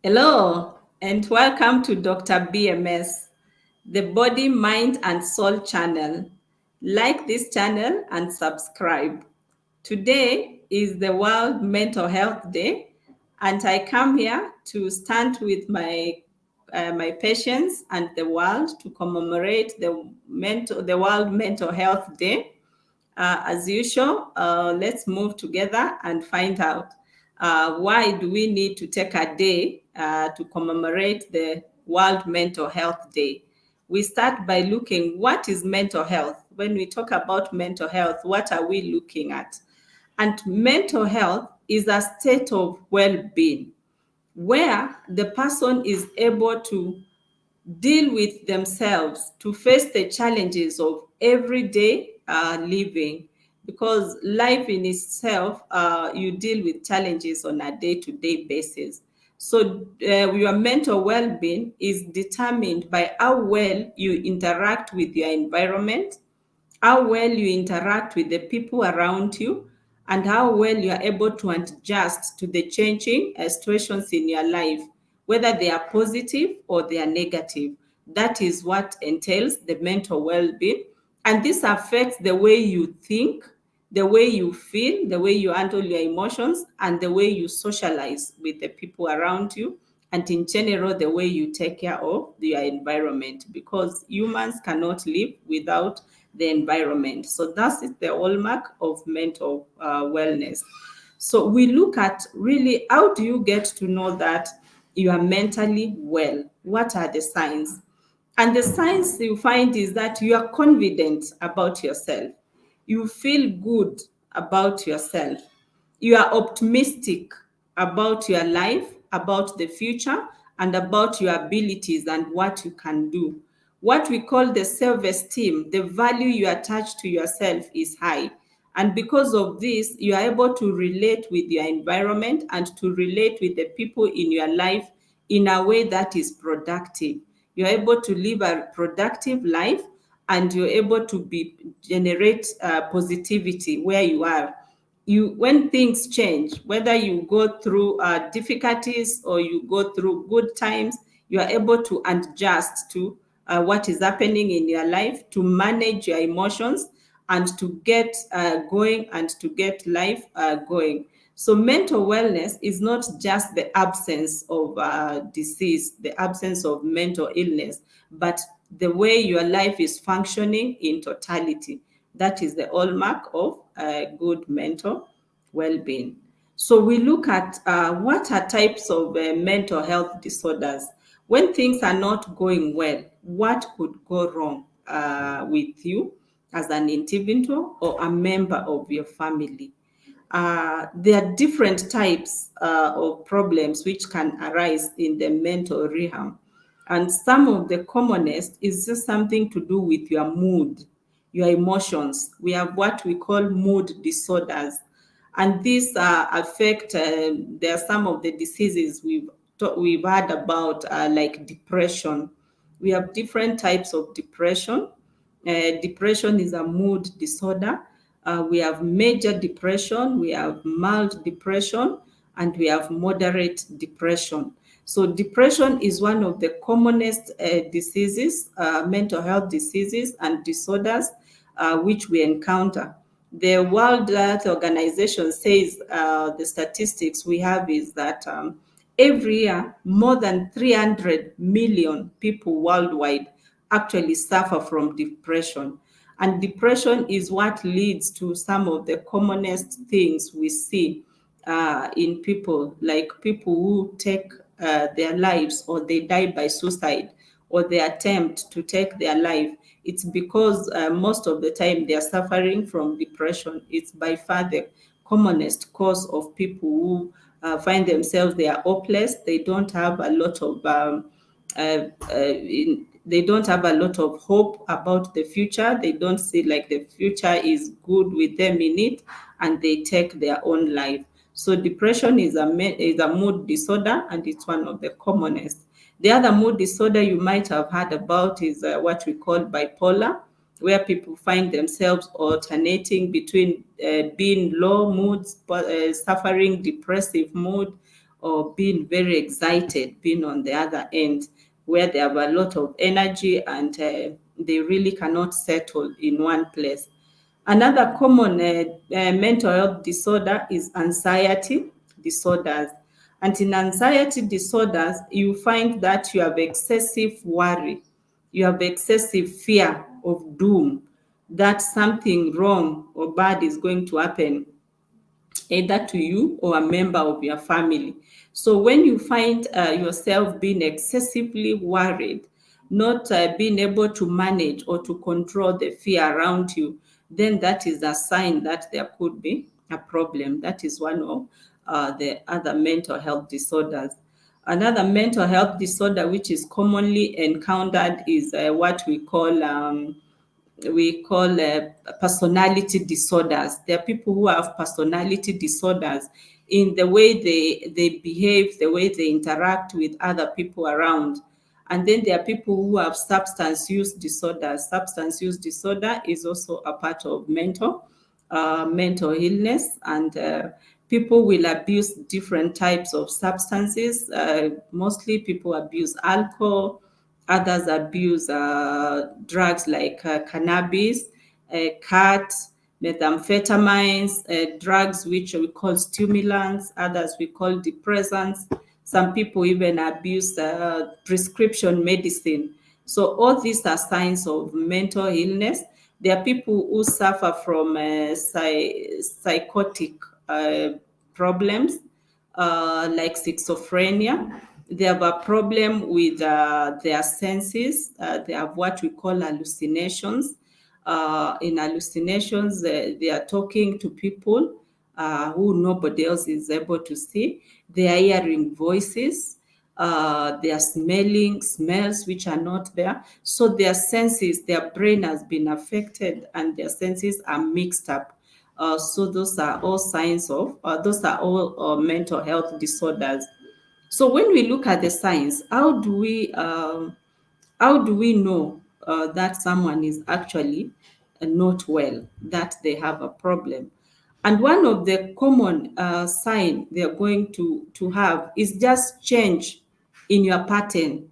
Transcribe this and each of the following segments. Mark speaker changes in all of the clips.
Speaker 1: Hello, and welcome to Dr. BMS, the Body, Mind, and Soul channel. Like this channel and subscribe. Today is the World Mental Health Day, and I come here to stand with my patients and the world to commemorate the World Mental Health Day. As usual, let's move together and find out why do we need to take a day to commemorate the World Mental Health Day. We start by looking what is mental health. When we talk about mental health, what are we looking at? And mental health is a state of well-being where the person is able to deal with themselves, to face the challenges of everyday living, because life in itself, you deal with challenges on a day-to-day basis. So your mental well-being is determined by how well you interact with your environment, how well you interact with the people around you, and how well you are able to adjust to the changing situations in your life, whether they are positive or they are negative. That is what entails the mental well-being. And this affects the way you think, the way you feel, the way you handle your emotions, and the way you socialize with the people around you, and in general, the way you take care of your environment, because humans cannot live without the environment. So that's the hallmark of mental wellness. So we look at really how do you get to know that you are mentally well? What are the signs? And the signs you find is that you are confident about yourself. You feel good about yourself. You are optimistic about your life, about the future, and about your abilities and what you can do. What we call the self-esteem, the value you attach to yourself is high. And because of this, you are able to relate with your environment and to relate with the people in your life in a way that is productive. You're able to live a productive life, and you're able to generate positivity where you are. When things change, whether you go through difficulties or you go through good times, you are able to adjust to what is happening in your life, to manage your emotions, and to get going and to get life going. So mental wellness is not just the absence of disease, the absence of mental illness, but the way your life is functioning in totality. That is the hallmark of good mental well-being. So we look at what are types of mental health disorders. When things are not going well, what could go wrong with you as an individual or a member of your family? There are different types of problems which can arise in the mental realm. And some of the commonest is just something to do with your mood, your emotions. We have what we call mood disorders. And these affect, there are some of the diseases we've heard about, like depression. We have different types of depression. Depression is a mood disorder. We have major depression, we have mild depression, and we have moderate depression. So depression is one of the commonest diseases, mental health diseases and disorders which we encounter. The World Health Organization says the statistics we have is that every year, more than 300 million people worldwide actually suffer from depression. And depression is what leads to some of the commonest things we see in people, like people who take their lives, or they die by suicide, or they attempt to take their life. It's because most of the time they are suffering from depression. It's by far the commonest cause of people who find themselves, they are hopeless. They don't have a lot of they don't have a lot of hope about the future. They don't see like the future is good with them in it, and they take their own life. So depression is a mood disorder, and it's one of the commonest. The other mood disorder you might have heard about is what we call bipolar, where people find themselves alternating between being low moods, suffering depressive mood, or being very excited, being on the other end, where they have a lot of energy and they really cannot settle in one place. Another common mental health disorder is anxiety disorders. And in anxiety disorders, you find that you have excessive worry, you have excessive fear of doom, that something wrong or bad is going to happen either to you or a member of your family. So when you find yourself being excessively worried, not being able to manage or to control the fear around you, then that is a sign that there could be a problem. That is one of the other mental health disorders. Another mental health disorder which is commonly encountered is what we call personality disorders. There are people who have personality disorders in the way they behave, the way they interact with other people around. And then there are people who have substance use disorders. Substance use disorder is also a part of mental illness, and people will abuse different types of substances. Mostly people abuse alcohol, others abuse drugs like cannabis, cat, methamphetamines, drugs which we call stimulants, others we call depressants. Some people even abuse prescription medicine. So all these are signs of mental illness. There are people who suffer from psychotic problems like schizophrenia. They have a problem with their senses. They have what we call hallucinations. In hallucinations, they are talking to people who nobody else is able to see. They are hearing voices. They are smelling smells which are not there. So their senses, their brain has been affected and their senses are mixed up. So those are all signs of, those are all mental health disorders. So when we look at the signs, how do we know that someone is actually not well, that they have a problem? And one of the common sign they're going to have is just change in your pattern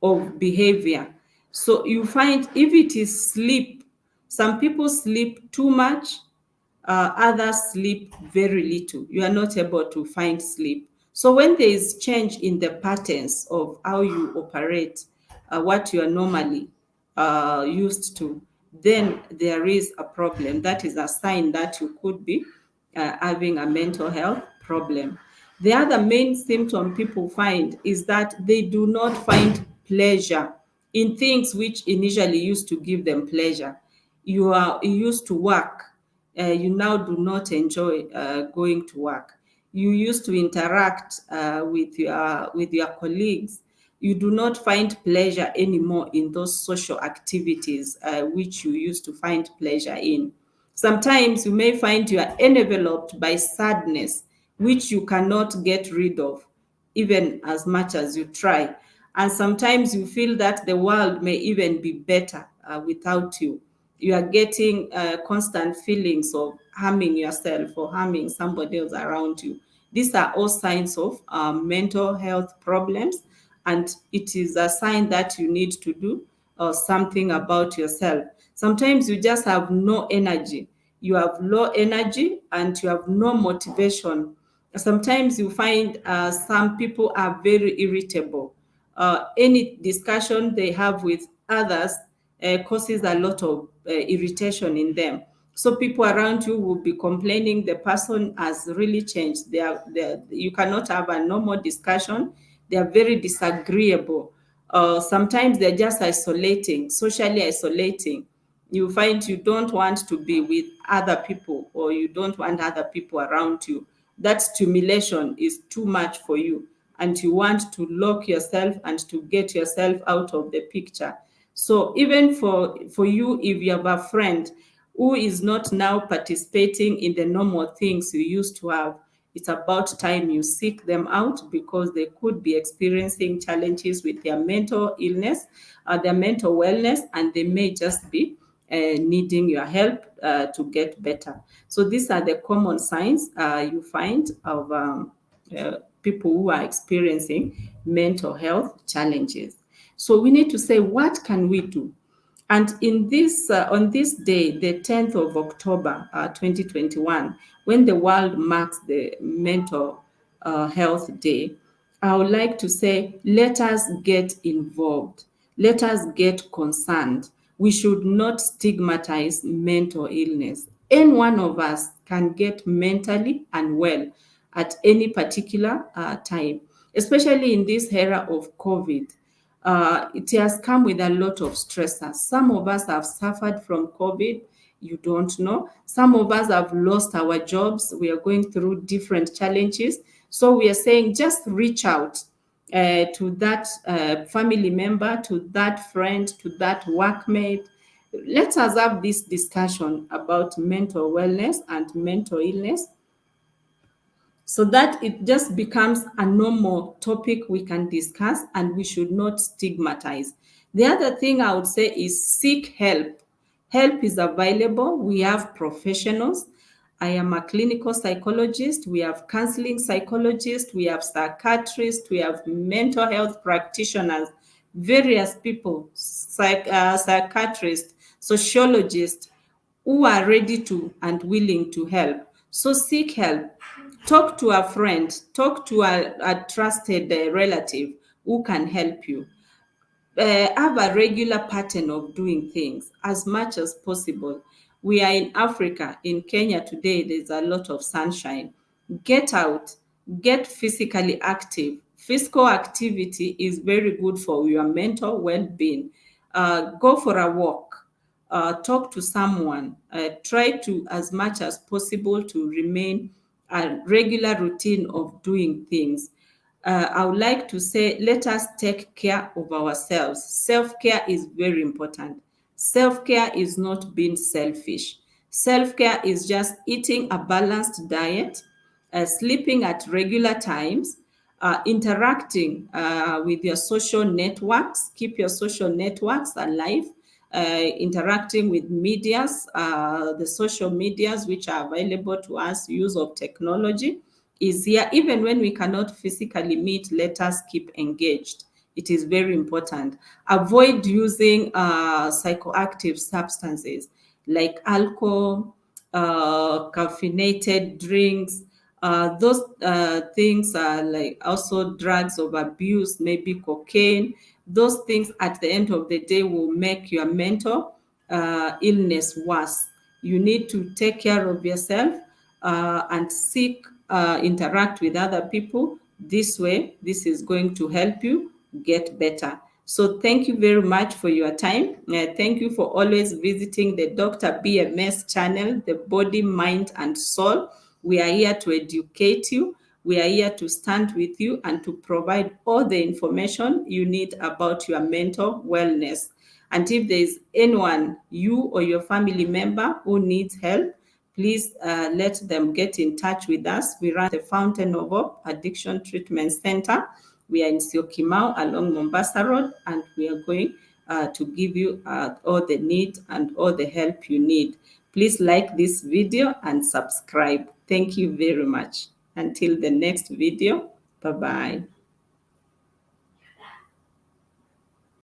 Speaker 1: of behavior. So you find if it is sleep, some people sleep too much, others sleep very little. You are not able to find sleep. So when there is change in the patterns of how you operate, what you are normally used to, then there is a problem. That is a sign that you could be having a mental health problem. The other main symptom people find is that they do not find pleasure in things which initially used to give them pleasure. You used to work, you now do not enjoy going to work. You used to interact with your colleagues. You do not find pleasure anymore in those social activities which you used to find pleasure in. Sometimes you may find you are enveloped by sadness, which you cannot get rid of, even as much as you try. And sometimes you feel that the world may even be better without you. You are getting constant feelings of harming yourself or harming somebody else around you. These are all signs of mental health problems, and it is a sign that you need to do something about yourself. Sometimes you just have no energy. You have low energy and you have no motivation. Sometimes you find some people are very irritable. Any discussion they have with others causes a lot of irritation in them. So people around you will be complaining the person has really changed. You cannot have a normal discussion. They are very disagreeable. Sometimes they're just isolating, socially isolating. You find you don't want to be with other people, or you don't want other people around you. That stimulation is too much for you, and you want to lock yourself and to get yourself out of the picture. So even for you, if you have a friend who is not now participating in the normal things you used to have, it's about time you seek them out, because they could be experiencing challenges with their mental illness, their mental wellness, and they may just be needing your help to get better. So these are the common signs you find of people who are experiencing mental health challenges. So we need to say, what can we do? And in this, on this day, the 10th of October, 2021, when the world marks the Mental Health Day, I would like to say, let us get involved. Let us get concerned. We should not stigmatize mental illness. Any one of us can get mentally unwell at any particular time, especially in this era of COVID. It has come with a lot of stressors. Some of us have suffered from COVID. You don't know. Some of us have lost our jobs. We are going through different challenges. So we are saying just reach out to that family member, to that friend, to that workmate. Let us have this discussion about mental wellness and mental illness, so that it just becomes a normal topic we can discuss, and we should not stigmatize. The other thing I would say is seek help. Help is available. We have professionals. I am a clinical psychologist. We have counseling psychologists. We have psychiatrists. We have mental health practitioners, various people, psychiatrists, sociologists, who are ready to and willing to help. So seek help. Talk to a friend, talk to a trusted relative who can help you. Have a regular pattern of doing things as much as possible. We are in Africa, in Kenya today, there's a lot of sunshine. Get out, get physically active. Physical activity is very good for your mental well being. Go for a walk, talk to someone, try to, as much as possible, to remain a regular routine of doing things. I would like to say, let us take care of ourselves. Self-care is very important. Self-care is not being selfish. Self-care is just eating a balanced diet, sleeping at regular times, interacting with your social networks, keep your social networks alive, interacting with medias, the social medias which are available to us, use of technology is here. Even when we cannot physically meet, let us keep engaged. It is very important. Avoid using psychoactive substances like alcohol, caffeinated drinks. Those things are like also drugs of abuse, maybe cocaine. Those things at the end of the day will make your mental illness worse. You need to take care of yourself and seek, interact with other people. This way, this is going to help you get better. So thank you very much for your time. Thank you for always visiting the Dr. BMS channel, the body, mind, and soul. We are here to educate you. We are here to stand with you and to provide all the information you need about your mental wellness. And if there is anyone, you or your family member, who needs help, please let them get in touch with us. We run the Fountain of Hope Addiction Treatment Center. We are in Syokimau along Mombasa Road, and we are going to give you all the need and all the help you need. Please like this video and subscribe. Thank you very much. Until the next video, bye-bye.